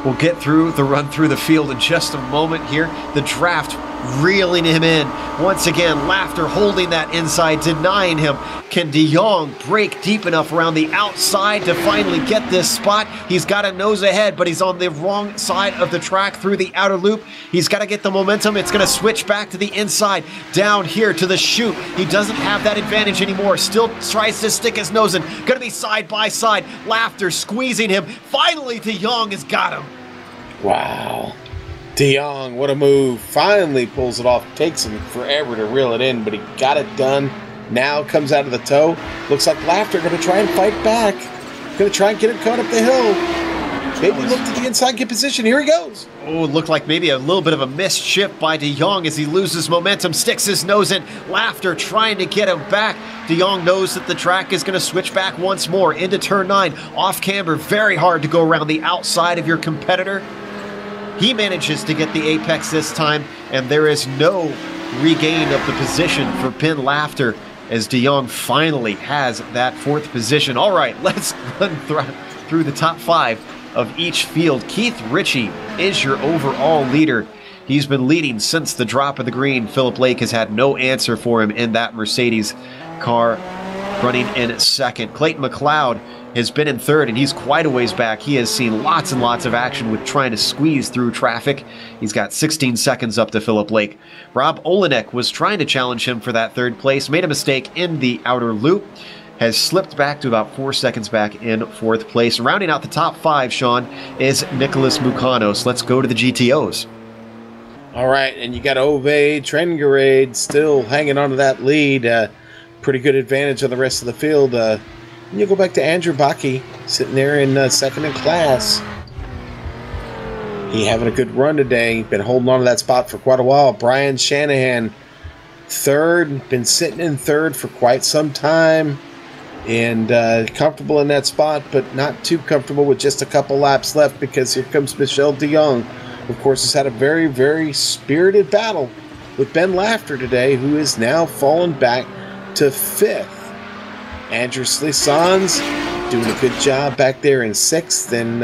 We'll get through the run through the field in just a moment here. The draft reeling him in. Once again, Laughter holding that inside, denying him. Can De Jong break deep enough around the outside to finally get this spot? He's got a nose ahead, but he's on the wrong side of the track through the outer loop. He's got to get the momentum. It's going to switch back to the inside, down here to the chute. He doesn't have that advantage anymore. Still tries to stick his nose in. Going to be side by side. Laughter squeezing him. Finally, De Jong has got him. Wow. De Jong, what a move. Finally pulls it off. Takes him forever to reel it in, but he got it done. Now comes out of the toe. Looks like Laughter going to try and fight back. Going to try and get him caught up the hill. Maybe look to the inside, get position. Here he goes. Oh, it looked like maybe a little bit of a missed shift by De Jong as he loses momentum, sticks his nose in. Laughter trying to get him back. De Jong knows that the track is going to switch back once more into turn 9. Off camber, very hard to go around the outside of your competitor. He manages to get the apex this time, and there is no regain of the position for Ben Laughter as De Jong finally has that 4th position. All right, let's run through the top 5 of each field. Keith Ritchie is your overall leader. He's been leading since the drop of the green. Philip Lake has had no answer for him in that Mercedes car, running in 2nd. Clayton McLeod has been in 3rd, and he's quite a ways back. He has seen lots and lots of action with trying to squeeze through traffic. He's got 16 seconds up to Philip Lake. Rob Olenek was trying to challenge him for that 3rd place, made a mistake in the outer loop, has slipped back to about 4 seconds back in 4th place. Rounding out the top 5, Sean, is Nicholas Mukanos. Let's go to the GTOs. All right, and you got Ove Trengerade still hanging on to that lead. Pretty good advantage on the rest of the field. And you go back to Andrew Baki, sitting there in 2nd in class. He having a good run today. Been holding on to that spot for quite a while. Brian Shanahan, 3rd. Been sitting in 3rd for quite some time. and comfortable in that spot, but not too comfortable with just a couple laps left, because here comes Michelle de Jong. Of course, has had a very, very spirited battle with Ben Lafter today, who is now fallen back to 5th. Andrew Slisons doing a good job back there in 6th, and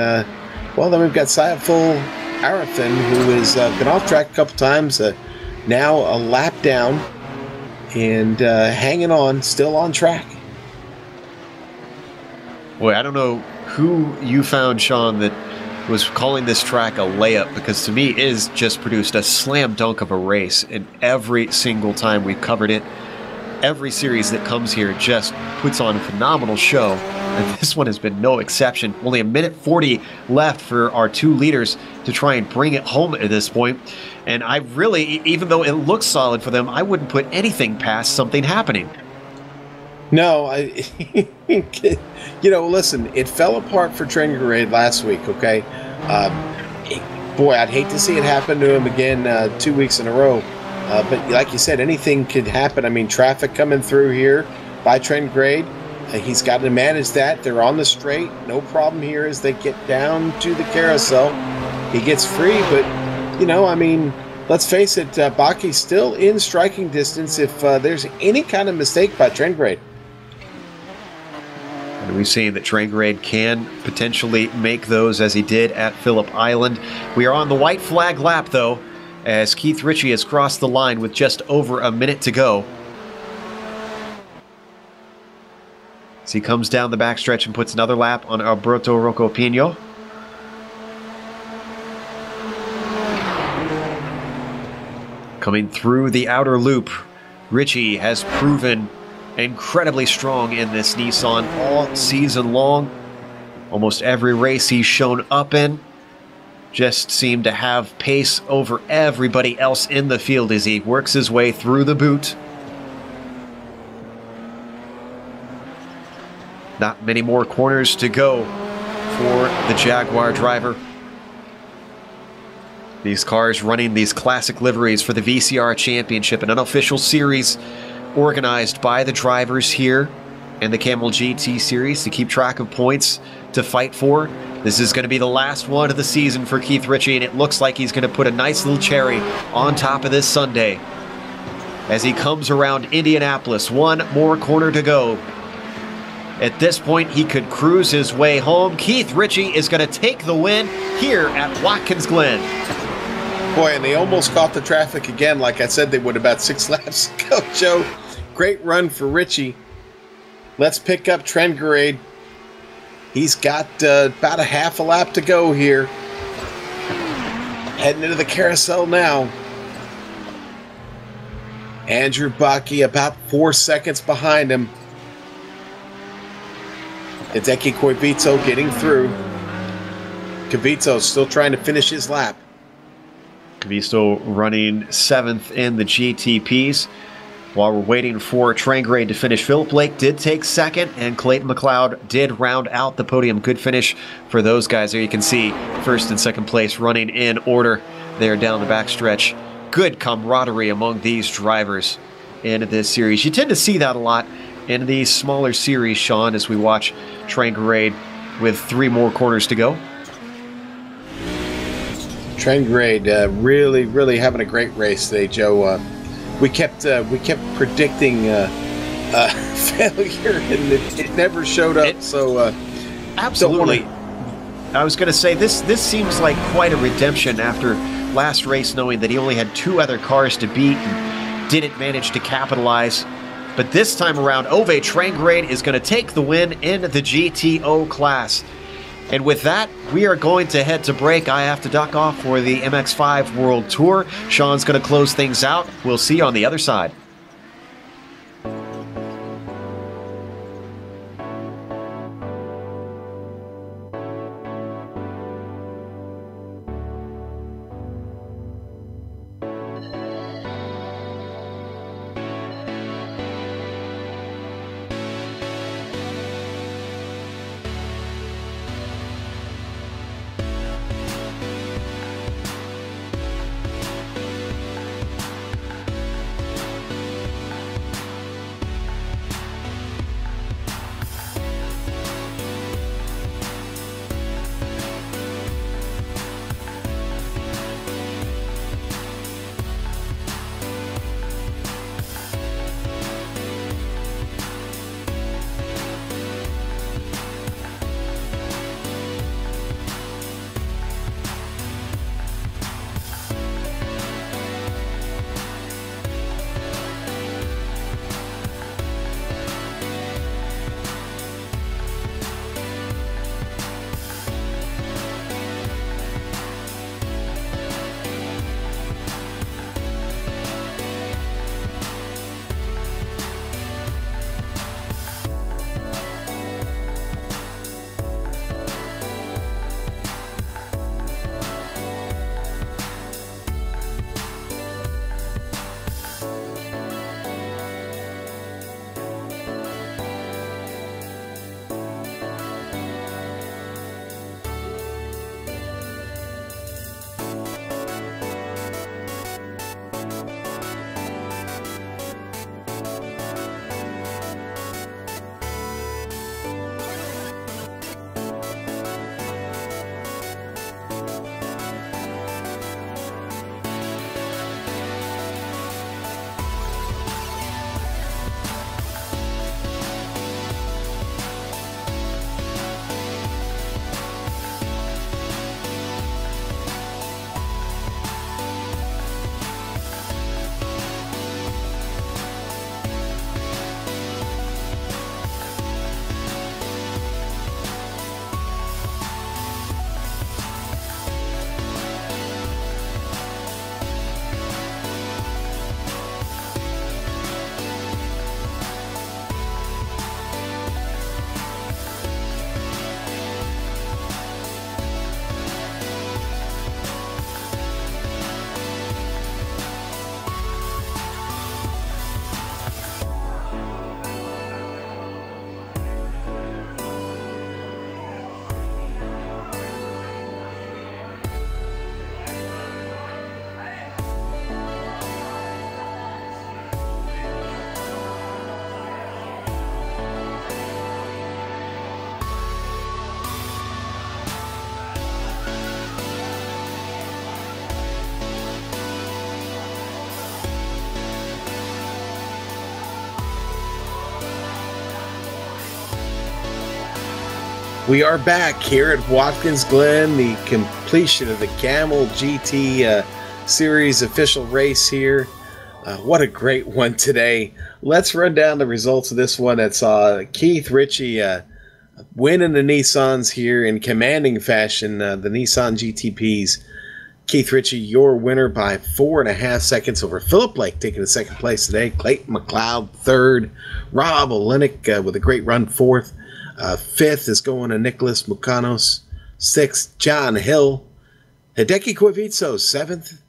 well, then we've got Sayaful Arathan, who has been off track a couple times, now a lap down, and hanging on, still on track. Boy, I don't know who you found, Sean, that was calling this track a layup, because to me it has just produced a slam dunk of a race, and every single time we've covered it, every series that comes here just puts on a phenomenal show, and this one has been no exception. Only a minute 40 left for our 2 leaders to try and bring it home at this point, and I really, even though it looks solid for them, I wouldn't put anything past something happening. No, listen, it fell apart for Trengorade last week, okay? Boy, I'd hate to see it happen to him again 2 weeks in a row. But like you said, anything could happen. I mean, traffic coming through here by Trengorade. He's got to manage that. They're on the straight. No problem here as they get down to the carousel. He gets free, but, I mean, let's face it, Baki's still in striking distance if there's any kind of mistake by Trengorade. And we've seen that Trengorade can potentially make those, as he did at Phillip Island. We are on the white flag lap, though, as Keith Ritchie has crossed the line with just over a minute to go. As he comes down the backstretch and puts another lap on Alberto Rocopino. Coming through the outer loop, Ritchie has proven incredibly strong in this Nissan all season long. Almost every race he's shown up in just seemed to have pace over everybody else in the field as he works his way through the boot. Not many more corners to go for the Jaguar driver. These cars running these classic liveries for the VCR Championship, an unofficial series organized by the drivers here in the Kamel GT series to keep track of points to fight for. This is going to be the last one of the season for Keith Ritchie, and it looks like he's going to put a nice little cherry on top of this Sunday as he comes around Indianapolis. One more corner to go. At this point, he could cruise his way home. Keith Ritchie is going to take the win here at Watkins Glen. Boy, and they almost caught the traffic again, like I said they would about 6 laps ago, Joe. Great run for Ritchie. Let's pick up Trengorade. He's got about a half a lap to go here. Heading into the carousel now. Andrew Baki about 4 seconds behind him. Hideki Koibito getting through. Kavito still trying to finish his lap. Kavito running 7th in the GTPs. While we're waiting for Trengorade to finish, Philip Blake did take 2nd, and Clayton McLeod did round out the podium. Good finish for those guys. There you can see 1st and 2nd place running in order there down the backstretch. Good camaraderie among these drivers in this series. You tend to see that a lot in these smaller series, Sean, as we watch Trengorade with 3 more corners to go. Trengorade really having a great race today, Joe. We kept predicting failure, and it never showed up. Absolutely. I was going to say this seems like quite a redemption after last race, knowing that he only had 2 other cars to beat and didn't manage to capitalize. But this time around, Ove Trengorade is going to take the win in the GTO class. And with that, we are going to head to break. I have to duck off for the MX5 World Tour. Sean's going to close things out. We'll see you on the other side. We are back here at Watkins Glen, the completion of the Kamel GT Series official race here. What a great one today. Let's run down the results of this one that saw Keith Ritchie winning the Nissans here in commanding fashion, the Nissan GTPs. Keith Ritchie, your winner by 4.5 seconds over Philip Blake, taking the second place today. Clayton McLeod, third. Rob Olenek with a great run, fourth. Fifth is going to Nicholas Mucanos. Sixth, John Hill. Hideki Quavizzo, seventh.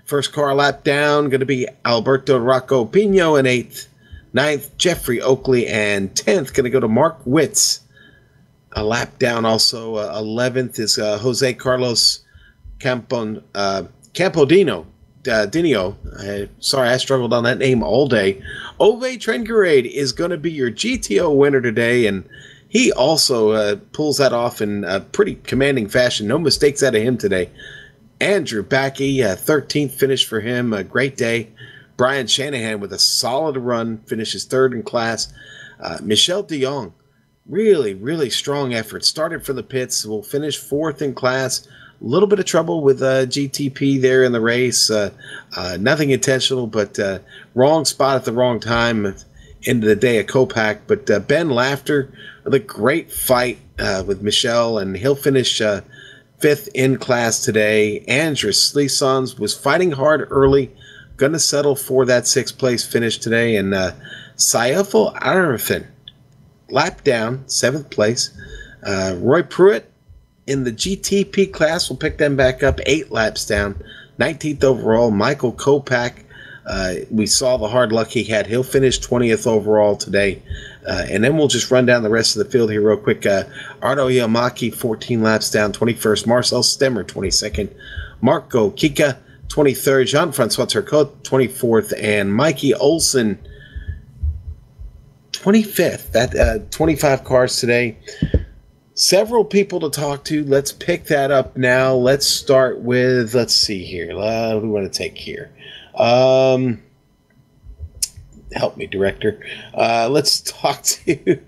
First car lap down, going to be Alberto Rocco Pino in eighth. Ninth, Jeffrey Oakley. And 10th, going to go to Mark Witz. A lap down also. 11th is Jose Carlos Campodino. Sorry, I struggled on that name all day. Ove Trengerade is going to be your GTO winner today, and he also pulls that off in a pretty commanding fashion. No mistakes out of him today. Andrew Backey, 13th finish for him. A great day. Brian Shanahan with a solid run, finishes third in class. Michel de Jong, really, really strong effort. Started from the pits, will finish fourth in class. A little bit of trouble with GTP there in the race. Nothing intentional, but wrong spot at the wrong time. End of the day, a Copac. But Ben Laughter with a great fight with Michelle, and he'll finish fifth in class today. Andrus Slisons was fighting hard early, going to settle for that sixth place finish today. And Saiful Arifin, lap down, seventh place. Roy Pruitt in the GTP class will pick them back up, 8 laps down, 19th overall. Michael Kopak, we saw the hard luck he had. He'll finish 20th overall today. And then we'll just run down the rest of the field here real quick. Ardo Yamaki, 14 laps down, 21st. Marcel Stemmer, 22nd. Marco Kika, 23rd. Jean-Francois Turcot, 24th. And Mikey Olson, 25th. That 25 cars today. Several people to talk to. Let's pick that up now. Let's start with, let's see here. What do we want to take here? Help me, director. Let's talk to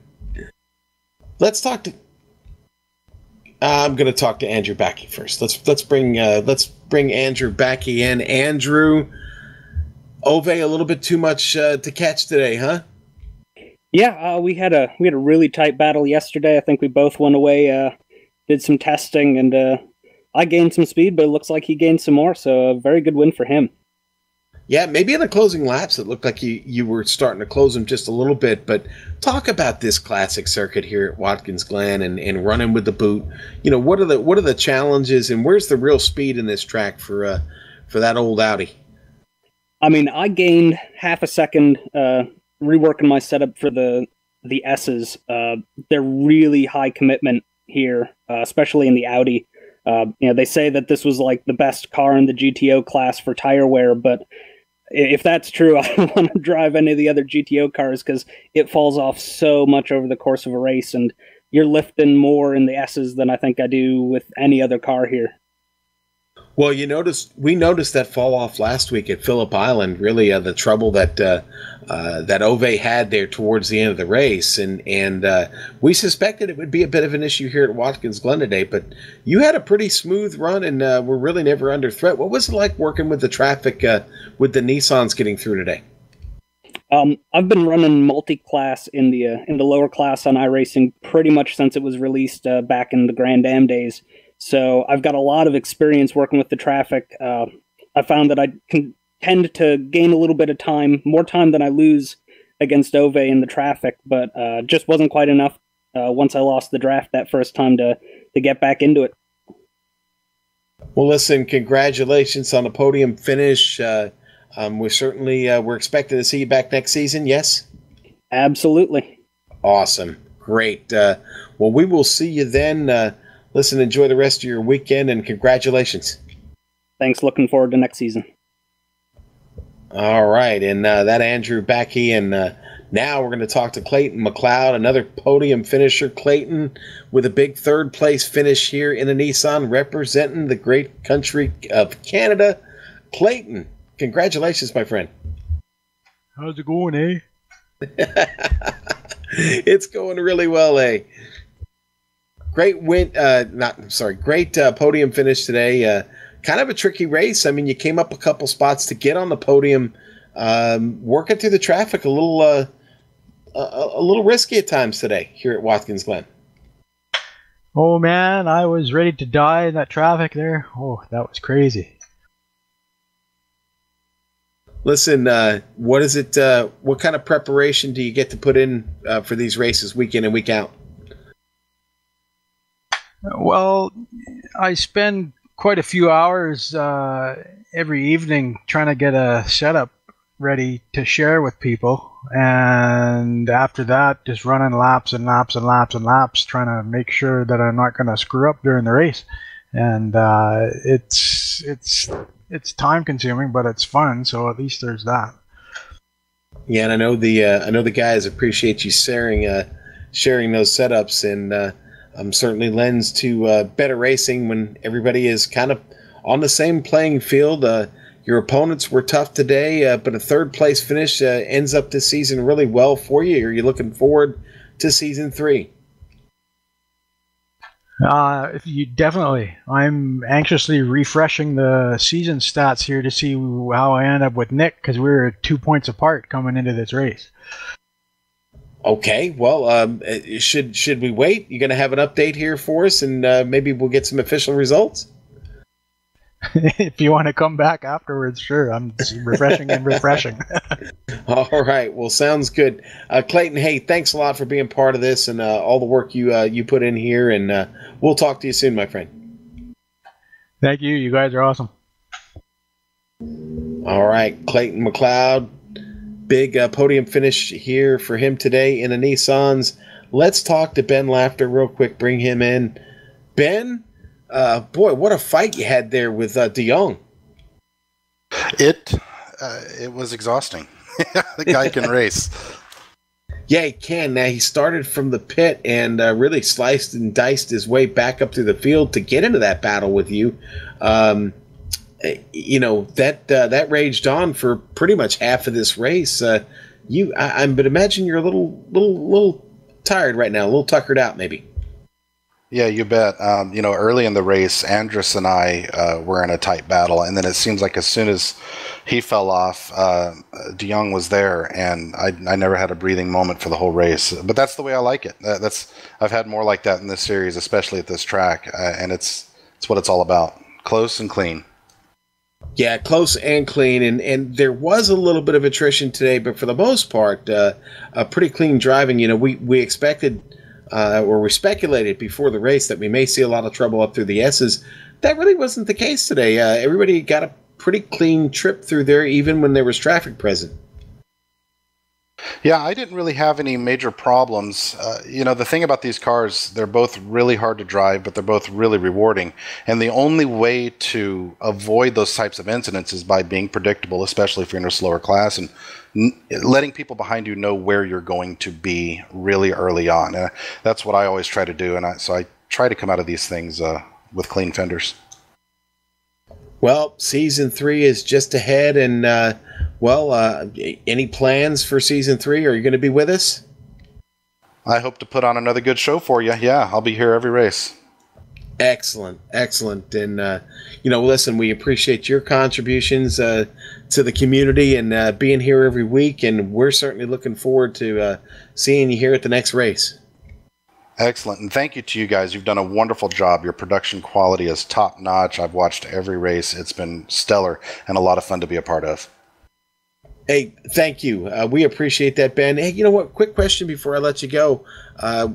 I'm going to talk to Andrew Backey first. Let's bring Andrew Backey in. Andrew, Ove, a little bit too much to catch today, huh? Yeah, we had a really tight battle yesterday. I think we both went away, did some testing, and I gained some speed, but it looks like he gained some more. So a very good win for him. Yeah, maybe in the closing laps it looked like you were starting to close them just a little bit. But talk about this classic circuit here at Watkins Glen and running with the boot. You know, what are the challenges, and where's the real speed in this track for that old Audi? I mean, I gained half a second. Reworking my setup for the S's. They're really high commitment here, especially in the Audi. They say that this was like the best car in the GTO class for tire wear, but if that's true, I don't want to drive any of the other GTO cars because it falls off so much over the course of a race, and you're lifting more in the S's than I think I do with any other car here. Well, we noticed that fall off last week at Phillip Island. Really, the trouble that Ove had there towards the end of the race, and we suspected it would be a bit of an issue here at Watkins Glen today. But you had a pretty smooth run, and were really never under threat. What was it like working with the traffic with the Nissans getting through today? I've been running multi-class in the lower class on iRacing pretty much since it was released back in the Grand Am days. So I've got a lot of experience working with the traffic. I found that I can tend to gain a little bit of time, more time than I lose against Ove in the traffic, but just wasn't quite enough once I lost the draft that first time to get back into it. Well, listen, congratulations on the podium finish. We're expecting to see you back next season, yes? Absolutely. Awesome. Great. Well, we will see you then. Listen, enjoy the rest of your weekend, and congratulations. Thanks. Looking forward to next season. All right, and that Andrew Backey, and now we're going to talk to Clayton McLeod, another podium finisher. Clayton with a big third-place finish here in a Nissan, representing the great country of Canada. Clayton, congratulations, my friend. How's it going, eh? It's going really well, eh? great podium finish today. Kind of a tricky race. I mean, you came up a couple spots to get on the podium, working through the traffic a little risky at times today here at Watkins Glen. Oh man, I was ready to die in that traffic there. Oh, that was crazy. Listen, what is it? What kind of preparation do you get to put in for these races week in and week out? Well, I spend quite a few hours every evening trying to get a setup ready to share with people, and after that, just running laps and laps and laps and laps, trying to make sure that I'm not going to screw up during the race. And it's time consuming, but it's fun. So at least there's that. Yeah, and I know the guys appreciate you sharing those setups, and certainly lends to better racing when everybody is kind of on the same playing field. Your opponents were tough today, but a third place finish ends up this season really well for you. Are you looking forward to season 3? Definitely. I'm anxiously refreshing the season stats here to see how I end up with Nick, because we were 2 points apart coming into this race. Okay, well, should we wait? You're going to have an update here for us, and maybe we'll get some official results? If you want to come back afterwards, sure. I'm just refreshing and refreshing. All right. Well, sounds good. Clayton, hey, thanks a lot for being part of this and all the work you put in here, and we'll talk to you soon, my friend. Thank you. You guys are awesome. All right. Clayton McLeod, big podium finish here for him today in the Nissans. Let's talk to Ben Lafter real quick. Bring him in. Ben, boy, what a fight you had there with De Jong. It was exhausting. The guy can race. Yeah, he can. Now, he started from the pit and really sliced and diced his way back up through the field to get into that battle with you. That raged on for pretty much half of this race. I would imagine you're a little tired right now, a little tuckered out, maybe. Yeah, you bet. Early in the race, Andrus and I were in a tight battle, and then it seems like as soon as he fell off, De Jong was there, and I never had a breathing moment for the whole race. But that's the way I like it. I've had more like that in this series, especially at this track, and it's what it's all about: close and clean. Yeah, close and clean, and there was a little bit of attrition today, but for the most part, a pretty clean driving. We expected. Or we speculated before the race that we may see a lot of trouble up through the S's. That really wasn't the case today. Everybody got a pretty clean trip through there, even when there was traffic present. Yeah, I didn't really have any major problems. The thing about these cars, they're both really hard to drive, but they're both really rewarding. And the only way to avoid those types of incidents is by being predictable, especially if you're in a slower class, and letting people behind you know where you're going to be really early on. That's what I always try to do, and so I try to come out of these things with clean fenders. Well, season 3 is just ahead, and any plans for season 3? Are you going to be with us? I hope to put on another good show for you. Yeah, I'll be here every race. Excellent. And, listen, we appreciate your contributions to the community and being here every week, and we're certainly looking forward to seeing you here at the next race. Excellent, and thank you to you guys. You've done a wonderful job. Your production quality is top-notch. I've watched every race. It's been stellar and a lot of fun to be a part of. Hey, thank you. We appreciate that, Ben. Hey, you know what? Quick question before I let you go.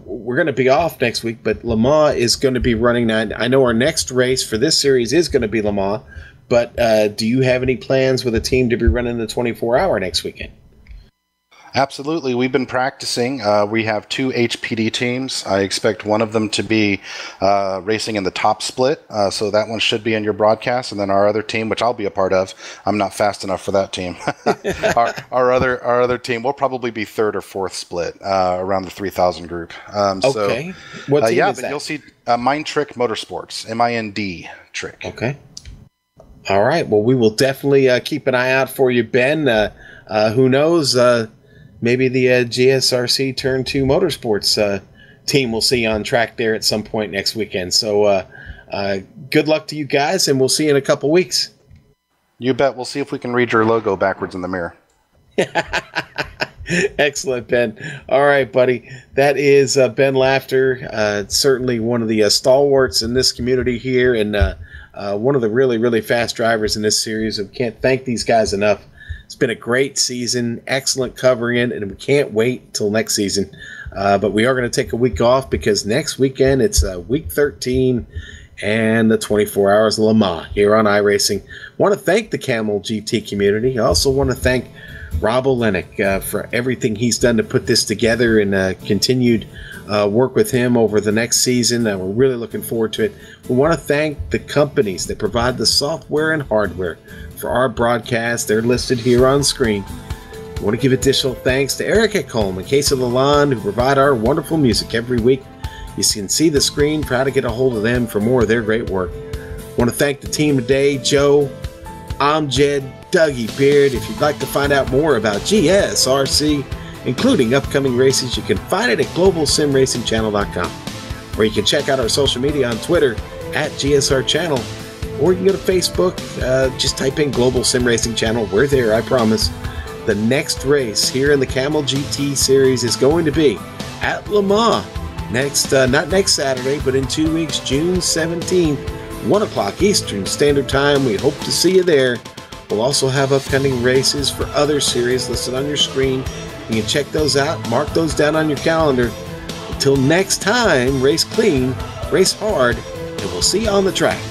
We're going to be off next week, but Le Mans is going to be running. Now, I know our next race for this series is going to be Le Mans, but do you have any plans with a team to be running the 24-hour next weekend? Absolutely. We've been practicing. We have 2 HPD teams. I expect one of them to be racing in the top split, so that one should be in your broadcast. And then our other team, which I'll be a part of, I'm not fast enough for that team. our other team will probably be third or fourth split around the 3000 group. Okay. What team is that? You'll see Mind Trick Motorsports, MIND Trick. Okay. All right. Well, we will definitely keep an eye out for you, Ben. Who knows? Maybe the GSRC Turn 2 Motorsports team we'll see on track there at some point next weekend. So good luck to you guys, and we'll see you in a couple weeks. You bet. We'll see if we can read your logo backwards in the mirror. Excellent, Ben. All right, buddy. That is Ben Laughter, certainly one of the stalwarts in this community here, and one of the really, really fast drivers in this series. We can't thank these guys enough. It's been a great season, excellent covering it, and we can't wait till next season. But we are going to take a week off because next weekend it's week 13 and the 24 Hours of Le Mans here on iRacing. Want to thank the Kamel GT community. I also want to thank Rob Olenek for everything he's done to put this together, and continued work with him over the next season. We're really looking forward to it. We want to thank the companies that provide the software and hardware for our broadcast. They're listed here on screen. We want to give additional thanks to Eric Ekholm and Case of Lalonde, who provide our wonderful music every week. You can see the screen. Try to get a hold of them for more of their great work. I want to thank the team today, Joe, Amjed, Dougie Beard. If you'd like to find out more about GSRC, including upcoming races, you can find it at globalsimracingchannel.com, or you can check out our social media on Twitter at GSR Channel, or you can go to Facebook. Just type in Global Sim Racing Channel. We're there, I promise. The next race here in the Kamel GT series is going to be at Le Mans not next Saturday, but in 2 weeks, June 17th, 1 o'clock Eastern Standard Time. We hope to see you there. We'll also have upcoming races for other series listed on your screen. You can check those out, mark those down on your calendar. Until next time, race clean, race hard, and we'll see you on the track.